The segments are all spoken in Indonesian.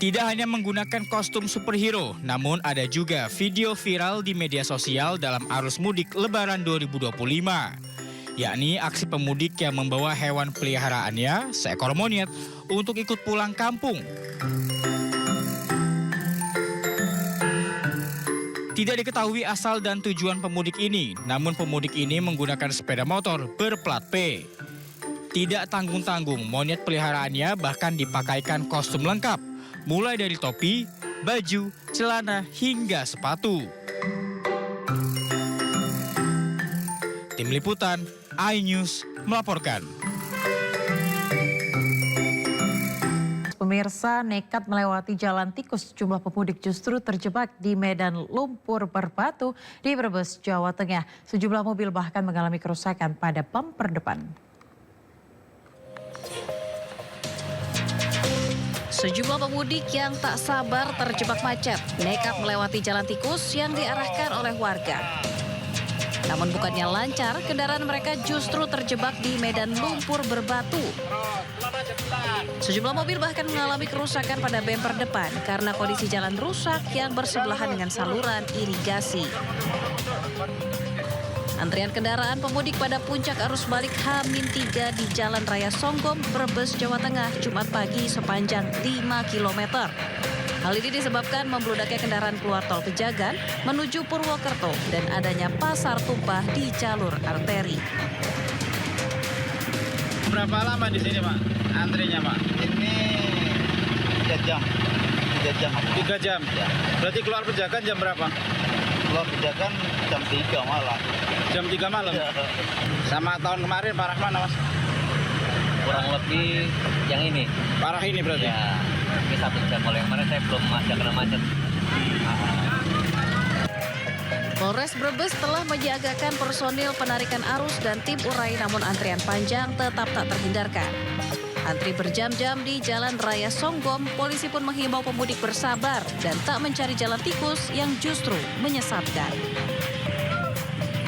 Tidak hanya menggunakan kostum superhero, namun ada juga video viral di media sosial dalam arus mudik Lebaran 2025. Yakni aksi pemudik yang membawa hewan peliharaannya, seekor monyet, untuk ikut pulang kampung. Tidak diketahui asal dan tujuan pemudik ini, namun pemudik ini menggunakan sepeda motor berplat P. Tidak tanggung-tanggung, monyet peliharaannya bahkan dipakaikan kostum lengkap, mulai dari topi, baju, celana, hingga sepatu. Tim Liputan, iNews melaporkan. Pemirsa, nekat melewati jalan tikus, jumlah pemudik justru terjebak di medan lumpur berbatu di Brebes, Jawa Tengah. Sejumlah mobil bahkan mengalami kerusakan pada bumper depan. Sejumlah pemudik yang tak sabar terjebak macet, nekat melewati jalan tikus yang diarahkan oleh warga. Namun bukannya lancar, kendaraan mereka justru terjebak di medan lumpur berbatu. Sejumlah mobil bahkan mengalami kerusakan pada bemper depan karena kondisi jalan rusak yang bersebelahan dengan saluran irigasi. Antrian kendaraan pemudik pada puncak arus balik H-3 di Jalan Raya Songgom, Brebes, Jawa Tengah, Jumat pagi sepanjang 5 km. Hal ini disebabkan membludaknya kendaraan keluar tol Pejagan menuju Purwokerto dan adanya pasar tumpah di jalur arteri. Berapa lama di sini, Pak? Antrinya, Pak? Ini 3 jam. 3 jam. 3 jam? Ya. Berarti keluar Pejagan jam berapa? Keluar Pejagan jam 3 malam. Jam 3 malam? Ya. Sama tahun kemarin parah mana, Mas? Kurang lebih yang ini. Parah ini berarti? Ya, ini 1 jam. Kalau yang kemarin saya belum masih kena macet. Polres Brebes telah menyiagakan personil penarikan arus dan tim urai, namun antrian panjang tetap tak terhindarkan. Antri berjam-jam di Jalan Raya Songgom, polisi pun menghimbau pemudik bersabar dan tak mencari jalan tikus yang justru menyesatkan.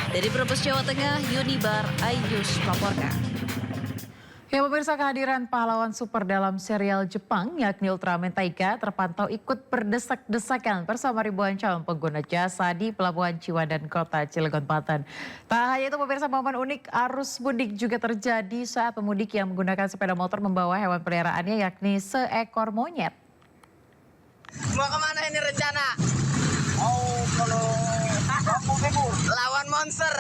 Dari Brebes, Jawa Tengah, Yunibar, iNews melaporkan. Ya pemirsa, kehadiran pahlawan super dalam serial Jepang yakni Ultraman Taiga terpantau ikut berdesak-desakan bersama ribuan calon pengguna jasa di Pelabuhan Ciwandan, Kota Cilegon, Banten. Tak hanya itu pemirsa, momen unik arus mudik juga terjadi saat pemudik yang menggunakan sepeda motor membawa hewan peliharaannya yakni seekor monyet. Mau kemana ini rencana? Kalau Lawan monster.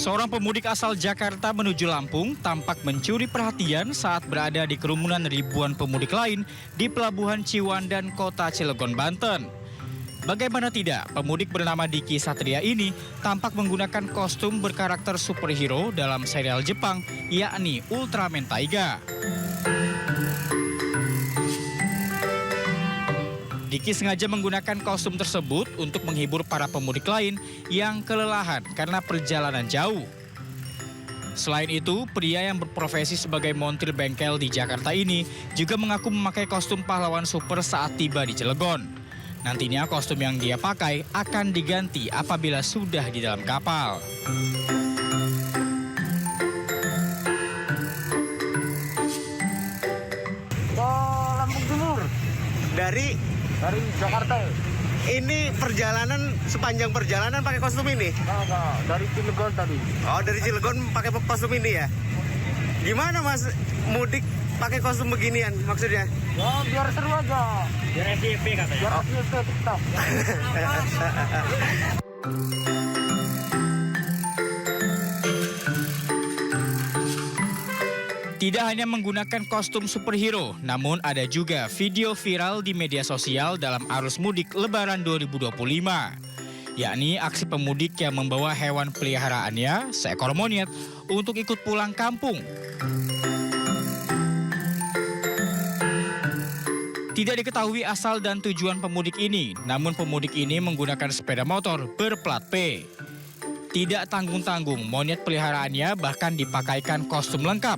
Seorang pemudik asal Jakarta menuju Lampung tampak mencuri perhatian saat berada di kerumunan ribuan pemudik lain di Pelabuhan Ciwandan, Kota Cilegon, Banten. Bagaimana tidak, pemudik bernama Diki Satria ini tampak menggunakan kostum berkarakter superhero dalam serial Jepang, yakni Ultraman Taiga. Diki sengaja menggunakan kostum tersebut untuk menghibur para pemudik lain yang kelelahan karena perjalanan jauh. Selain itu, pria yang berprofesi sebagai montir bengkel di Jakarta ini juga mengaku memakai kostum pahlawan super saat tiba di Cilegon. Nantinya kostum yang dia pakai akan diganti apabila sudah di dalam kapal. Lampung Timur. Dari Jakarta. ini perjalanan, sepanjang perjalanan pakai kostum ini? Enggak, dari Cilegon tadi. Oh, dari Cilegon pakai kostum ini ya? Gimana Mas mudik pakai kostum beginian maksudnya? Ya, biar seru aja. Biar FYP katanya. Biar FYP tetap. Tidak hanya menggunakan kostum superhero, namun ada juga video viral di media sosial dalam arus mudik Lebaran 2025. Yakni aksi pemudik yang membawa hewan peliharaannya, seekor monyet, untuk ikut pulang kampung. Tidak diketahui asal dan tujuan pemudik ini, namun pemudik ini menggunakan sepeda motor berplat P. Tidak tanggung-tanggung, monyet peliharaannya bahkan dipakaikan kostum lengkap,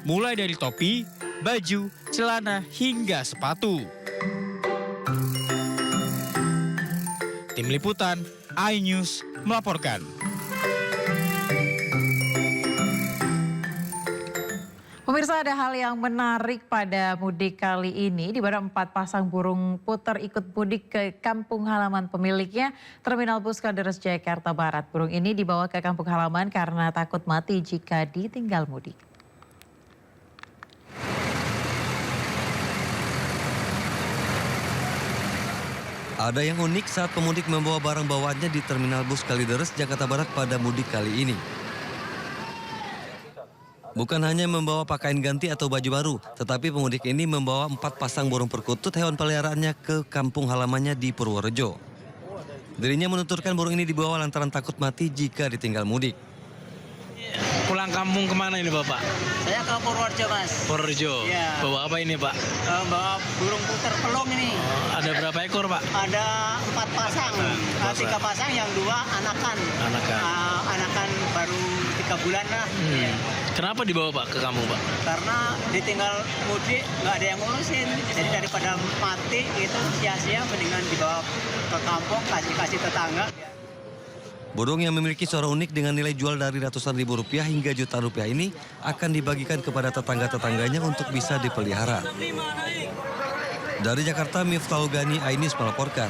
mulai dari topi, baju, celana, hingga sepatu. Tim Liputan, iNews melaporkan. Pemirsa, ada hal yang menarik pada mudik kali ini, di mana 4 pasang burung puter ikut mudik ke kampung halaman pemiliknya, Terminal Bus Kalideres, Jakarta Barat. Burung ini dibawa ke kampung halaman karena takut mati jika ditinggal mudik. Ada yang unik saat pemudik membawa barang bawaannya di Terminal Bus Kalideres, Jakarta Barat pada mudik kali ini. Bukan hanya membawa pakaian ganti atau baju baru, tetapi pemudik ini membawa 4 pasang burung perkutut hewan peliharaannya ke kampung halamannya di Purworejo. Dirinya menuturkan burung ini dibawa lantaran takut mati jika ditinggal mudik. Pulang kampung kemana ini Bapak? Saya ke Purworejo, Mas. Purworejo. Iya. Bawa apa ini Pak? Bawa burung puter pelung ini. Ada berapa ekor Pak? Ada 4 pasang. 3 pasang, yang 2 anakan. Anakan. Anakan baru 3 bulan lah. Kenapa dibawa Pak ke kampung Pak? Karena ditinggal mudik nggak ada yang ngurusin. Jadi daripada mati itu sia-sia, mendingan dibawa ke kampung, kasih tetangga. Burung yang memiliki suara unik dengan nilai jual dari ratusan ribu rupiah hingga jutaan rupiah ini akan dibagikan kepada tetangga-tetangganya untuk bisa dipelihara. Dari Jakarta, Miftahul Gani, iNews melaporkan.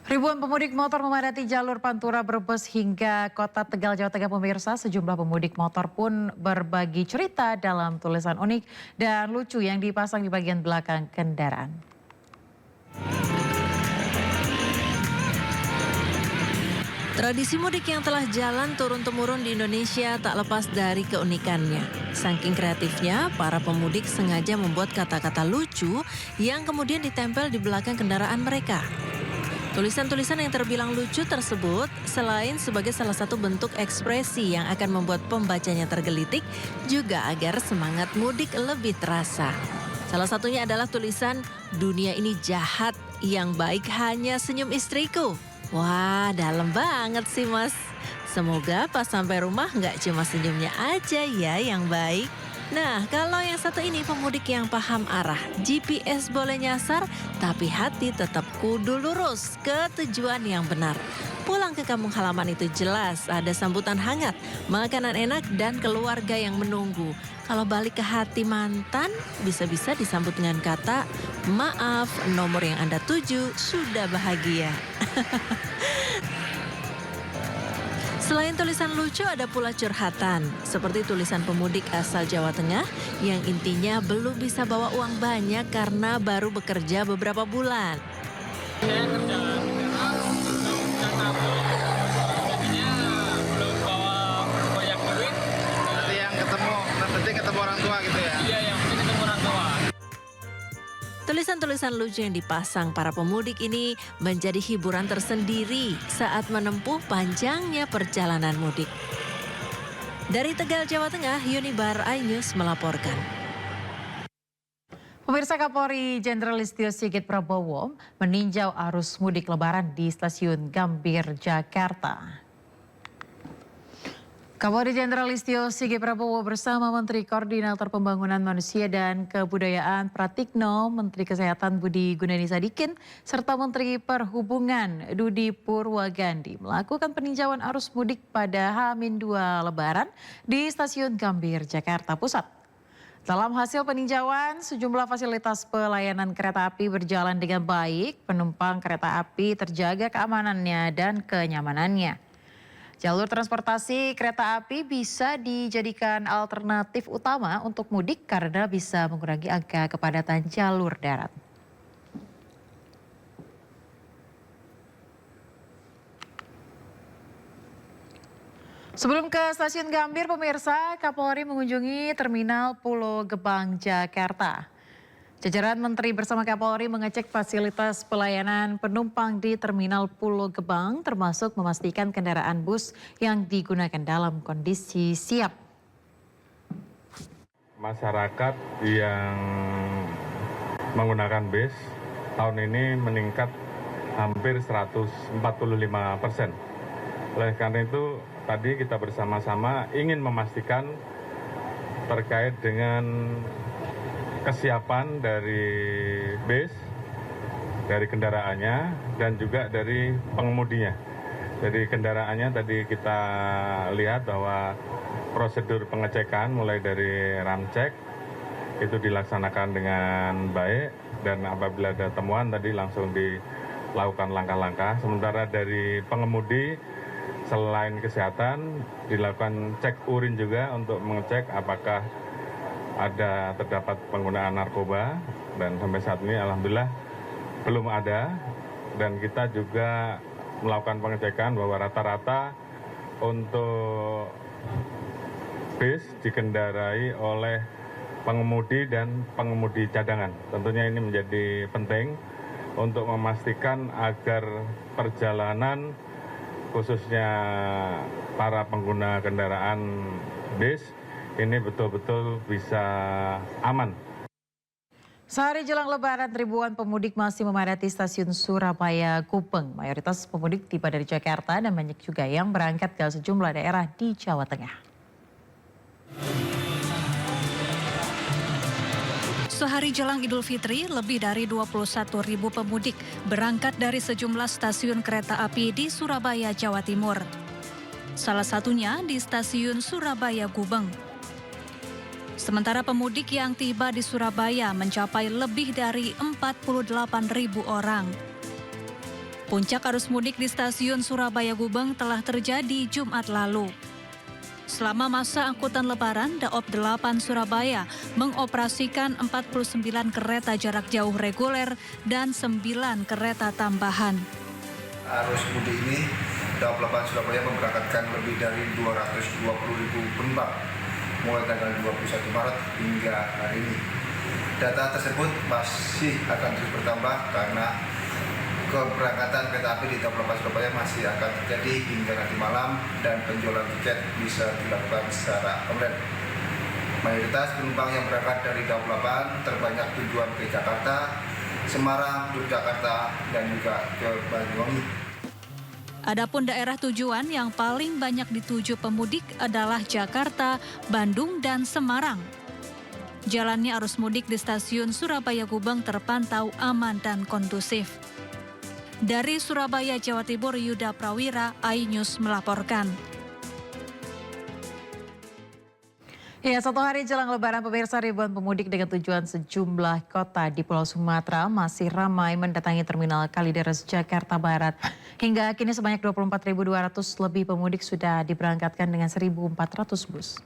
Ribuan pemudik motor memadati jalur Pantura Brebes hingga kota Tegal, Jawa Tengah. Pemirsa, sejumlah pemudik motor pun berbagi cerita dalam tulisan unik dan lucu yang dipasang di bagian belakang kendaraan. Tradisi mudik yang telah jalan turun-temurun di Indonesia tak lepas dari keunikannya. Saking kreatifnya, para pemudik sengaja membuat kata-kata lucu yang kemudian ditempel di belakang kendaraan mereka. Tulisan-tulisan yang terbilang lucu tersebut selain sebagai salah satu bentuk ekspresi yang akan membuat pembacanya tergelitik, juga agar semangat mudik lebih terasa. Salah satunya adalah tulisan, "Dunia ini jahat, yang baik hanya senyum istriku." Wah, dalam banget sih Mas. Semoga pas sampai rumah nggak cuma senyumnya aja ya yang baik. Nah, kalau yang satu ini pemudik yang paham arah. GPS boleh nyasar, tapi hati tetap kudu lurus ke tujuan yang benar. Pulang ke kampung halaman itu jelas ada sambutan hangat, makanan enak dan keluarga yang menunggu. Kalau balik ke hati mantan, bisa-bisa disambut dengan kata, "Maaf, nomor yang Anda tuju sudah bahagia." Selain tulisan lucu, ada pula curhatan. Seperti tulisan pemudik asal Jawa Tengah yang intinya belum bisa bawa uang banyak karena baru bekerja beberapa bulan. Saya kerja karena belum bawa banyak duit. Yang penting ketemu orang tua gitu ya. Iya, yang penting ketemu orang tua. Tulisan-tulisan lucu yang dipasang para pemudik ini menjadi hiburan tersendiri saat menempuh panjangnya perjalanan mudik. Dari Tegal, Jawa Tengah, Yunibar, iNews melaporkan. Pemirsa, Kapolri Jenderal Listio Sigit Prabowo meninjau arus mudik lebaran di Stasiun Gambir, Jakarta. Kapolri Jenderal Listio Sigit Prabowo bersama Menteri Koordinator Pembangunan Manusia dan Kebudayaan Pratikno, Menteri Kesehatan Budi Gunadi Sadikin, serta Menteri Perhubungan Dudi Purwagandi melakukan peninjauan arus mudik pada H-2 Lebaran di Stasiun Gambir, Jakarta Pusat. Dalam hasil peninjauan, sejumlah fasilitas pelayanan kereta api berjalan dengan baik, penumpang kereta api terjaga keamanannya dan kenyamanannya. Jalur transportasi kereta api bisa dijadikan alternatif utama untuk mudik karena bisa mengurangi angka kepadatan jalur darat. Sebelum ke Stasiun Gambir, pemirsa, Kapolri mengunjungi Terminal Pulau Gebang, Jakarta. Jajaran Menteri bersama Kapolri mengecek fasilitas pelayanan penumpang di Terminal Pulau Gebang, termasuk memastikan kendaraan bus yang digunakan dalam kondisi siap. Masyarakat yang menggunakan bis tahun ini meningkat hampir 145%. Oleh karena itu, tadi kita bersama-sama ingin memastikan terkait dengan kesiapan dari bis, dari kendaraannya, dan juga dari pengemudinya. Jadi kendaraannya tadi kita lihat bahwa prosedur pengecekan mulai dari ramcek itu dilaksanakan dengan baik dan apabila ada temuan tadi langsung dilakukan langkah-langkah. Sementara dari pengemudi selain kesehatan dilakukan cek urin juga untuk mengecek apakah terdapat penggunaan narkoba dan sampai saat ini alhamdulillah belum ada dan kita juga melakukan pengecekan bahwa rata-rata untuk bis dikendarai oleh pengemudi dan pengemudi cadangan. Tentunya ini menjadi penting untuk memastikan agar perjalanan khususnya para pengguna kendaraan bis ini betul-betul bisa aman. Sehari jelang Lebaran, ribuan pemudik masih memadati stasiun Surabaya Gubeng. Mayoritas pemudik tiba dari Jakarta dan banyak juga yang berangkat ke sejumlah daerah di Jawa Tengah. Sehari jelang Idul Fitri, lebih dari 21.000 pemudik berangkat dari sejumlah stasiun kereta api di Surabaya, Jawa Timur. Salah satunya di stasiun Surabaya Gubeng. Sementara pemudik yang tiba di Surabaya mencapai lebih dari 48.000 orang. Puncak arus mudik di stasiun Surabaya Gubeng telah terjadi Jumat lalu. Selama masa angkutan Lebaran, Daop 8 Surabaya mengoperasikan 49 kereta jarak jauh reguler dan 9 kereta tambahan. Arus mudik ini, Daop 8 Surabaya memberangkatkan lebih dari 220.000 penumpang mulai tanggal 21 Maret hingga hari ini. Data tersebut masih akan terus bertambah karena keberangkatan kereta api di Daop 8 Surabaya masih akan terjadi hingga nanti malam dan penjualan tiket bisa dilakukan secara online. Mayoritas penumpang yang berangkat dari Daop 8 terbanyak tujuan ke Jakarta, Semarang, Yogyakarta, dan juga ke Banyuwangi. Adapun daerah tujuan yang paling banyak dituju pemudik adalah Jakarta, Bandung, dan Semarang. Jalannya arus mudik di stasiun Surabaya Gubeng terpantau aman dan kondusif. Dari Surabaya, Jawa Timur, Yuda Prawira, iNews melaporkan. Ya, satu hari jelang Lebaran, pemirsa, ribuan pemudik dengan tujuan sejumlah kota di Pulau Sumatera masih ramai mendatangi Terminal Kalideres, Jakarta Barat. Hingga kini sebanyak 24.200 lebih pemudik sudah diberangkatkan dengan 1.400 bus.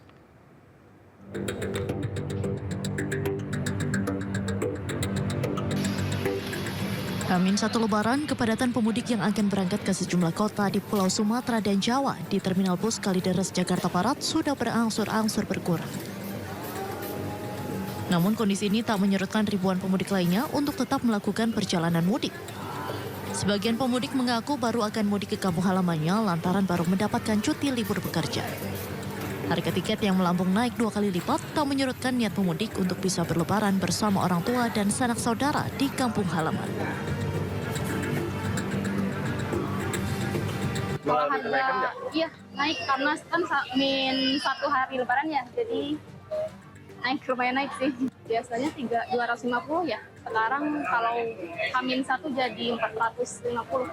H-1 Lebaran, kepadatan pemudik yang akan berangkat ke sejumlah kota di Pulau Sumatera dan Jawa di Terminal Bus Kalideres, Jakarta Barat sudah berangsur-angsur berkurang. Namun kondisi ini tak menyurutkan ribuan pemudik lainnya untuk tetap melakukan perjalanan mudik. Sebagian pemudik mengaku baru akan mudik ke kampung halamannya lantaran baru mendapatkan cuti libur bekerja. Harga tiket yang melambung naik 2 kali lipat tak menyurutkan niat pemudik untuk bisa berlebaran bersama orang tua dan sanak saudara di kampung halaman. Kalau harga, iya naik karena kan min 1 hari Lebaran ya, jadi lumayan naik sih. Biasanya 250 ya, sekarang kalau H-1 jadi 450.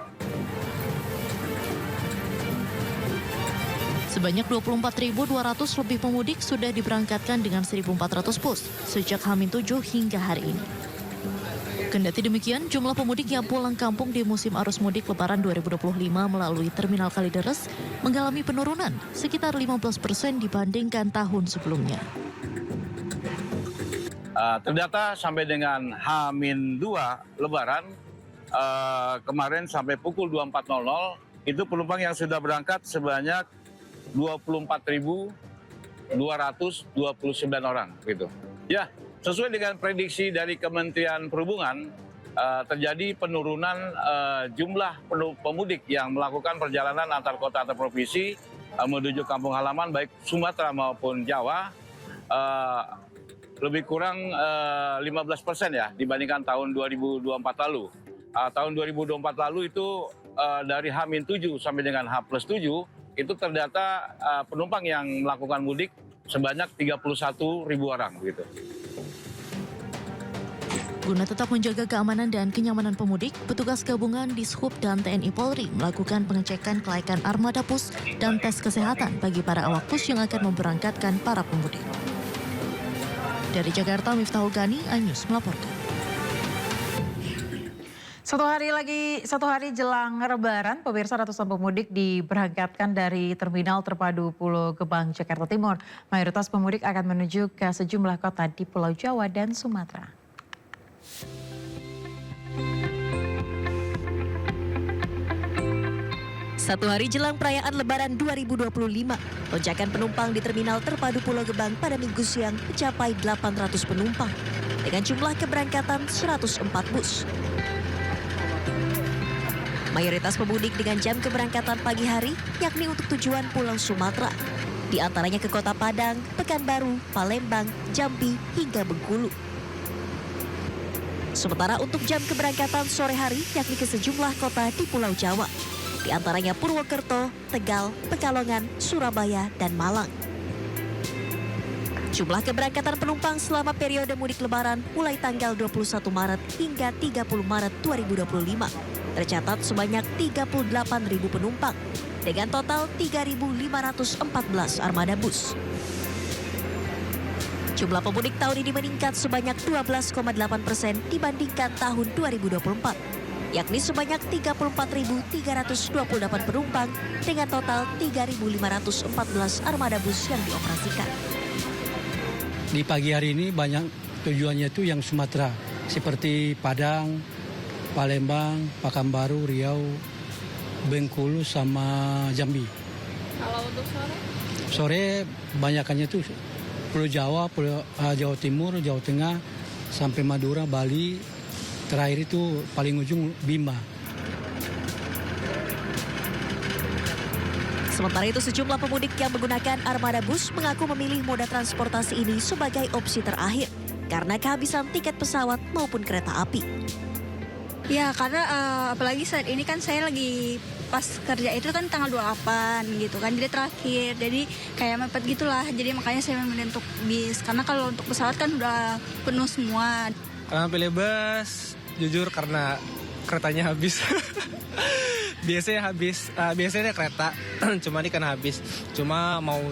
Sebanyak 24.200 lebih pemudik sudah diberangkatkan dengan 1.400 bus sejak H-7 hingga hari ini. Kendati demikian, jumlah pemudik yang pulang kampung di musim arus mudik Lebaran 2025 melalui Terminal Kalideres mengalami penurunan sekitar 15% dibandingkan tahun sebelumnya. Terdata sampai dengan H-2 Lebaran, kemarin sampai pukul 24.00, itu penumpang yang sudah berangkat sebanyak 24.229 orang. Gitu. Ya, sesuai dengan prediksi dari Kementerian Perhubungan, terjadi penurunan jumlah pemudik yang melakukan perjalanan antar kota atau provinsi menuju kampung halaman, baik Sumatera maupun Jawa, lebih kurang 15% ya dibandingkan tahun 2024 lalu. Tahun 2024 lalu itu dari H-7 sampai dengan H+7 itu terdata penumpang yang melakukan mudik sebanyak 31.000 orang gitu. Guna tetap menjaga keamanan dan kenyamanan pemudik, petugas gabungan Dishub dan TNI Polri melakukan pengecekan kelayakan armada bus dan tes kesehatan bagi para awak bus yang akan memberangkatkan para pemudik. Dari Jakarta, Miftahul Gani, iNews melaporkan. Satu hari jelang Lebaran, pemirsa, ratusan pemudik diberangkatkan dari Terminal Terpadu Pulau Gebang, Jakarta Timur. Mayoritas pemudik akan menuju ke sejumlah kota di Pulau Jawa dan Sumatera. Satu hari jelang perayaan Lebaran 2025, lonjakan penumpang di Terminal Terpadu Pulau Gebang pada Minggu siang mencapai 800 penumpang dengan jumlah keberangkatan 104 bus. Mayoritas pemudik dengan jam keberangkatan pagi hari, yakni untuk tujuan Pulau Sumatera, di antaranya ke Kota Padang, Pekanbaru, Palembang, Jambi, hingga Bengkulu. Sementara untuk jam keberangkatan sore hari, yakni ke sejumlah kota di Pulau Jawa, di antaranya Purwokerto, Tegal, Pekalongan, Surabaya, dan Malang. Jumlah keberangkatan penumpang selama periode mudik Lebaran mulai tanggal 21 Maret hingga 30 Maret 2025 tercatat sebanyak 38.000 penumpang dengan total 3.514 armada bus. Jumlah pemudik tahun ini meningkat sebanyak 12,8% dibandingkan tahun 2024, yakni sebanyak 34.328 penumpang dengan total 3.514 armada bus yang dioperasikan. Di pagi hari ini banyak tujuannya itu yang Sumatera, seperti Padang, Palembang, Pekanbaru, Riau, Bengkulu, sama Jambi. Kalau untuk sore? Sore banyakannya itu Pulau Jawa, Jawa Timur, Jawa Tengah, sampai Madura, Bali, terakhir itu paling ujung Bima. Sementara itu sejumlah pemudik yang menggunakan armada bus mengaku memilih moda transportasi ini sebagai opsi terakhir karena kehabisan tiket pesawat maupun kereta api. Ya, karena apalagi saat ini kan saya lagi pas kerja itu kan tanggal 28 gitu kan, jadi terakhir. Jadi kayak mepet gitulah, jadi makanya saya memilih untuk bis. Karena kalau untuk pesawat kan udah penuh semua. Karena pilih bus, jujur karena keretanya habis. Biasanya kereta, cuma ini kan habis. Cuma mau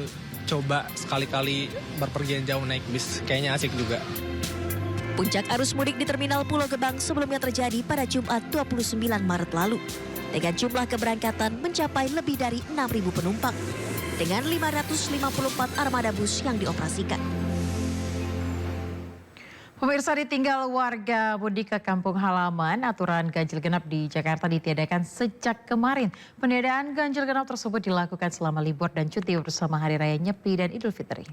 coba sekali-kali berpergian jauh naik bis, kayaknya asik juga. Puncak arus mudik di Terminal Pulau Gebang sebelumnya terjadi pada Jumat 29 Maret lalu. Dengan jumlah keberangkatan mencapai lebih dari 6.000 penumpang. Dengan 554 armada bus yang dioperasikan. Pemirsa, ditinggal warga mudik ke kampung halaman, aturan ganjil genap di Jakarta ditiadakan sejak kemarin. Peniadaan ganjil genap tersebut dilakukan selama libur dan cuti bersama Hari Raya Nyepi dan Idul Fitri.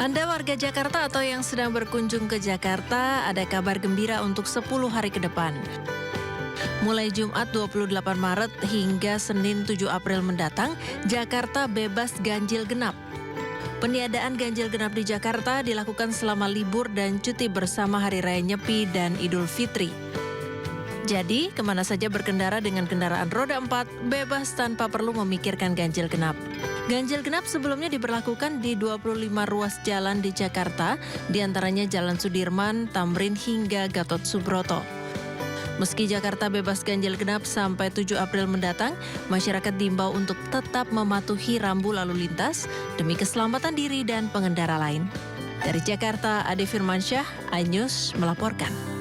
Anda warga Jakarta atau yang sedang berkunjung ke Jakarta, ada kabar gembira untuk 10 hari ke depan. Mulai Jumat 28 Maret hingga Senin 7 April mendatang, Jakarta bebas ganjil genap. Peniadaan ganjil genap di Jakarta dilakukan selama libur dan cuti bersama Hari Raya Nyepi dan Idul Fitri. Jadi, kemana saja berkendara dengan kendaraan roda 4 bebas tanpa perlu memikirkan ganjil genap. Ganjil genap sebelumnya diberlakukan di 25 ruas jalan di Jakarta, diantaranya Jalan Sudirman, Tamrin hingga Gatot Subroto. Meski Jakarta bebas ganjil genap sampai 7 April mendatang, masyarakat diimbau untuk tetap mematuhi rambu lalu lintas demi keselamatan diri dan pengendara lain. Dari Jakarta, Ade Firmansyah, iNews melaporkan.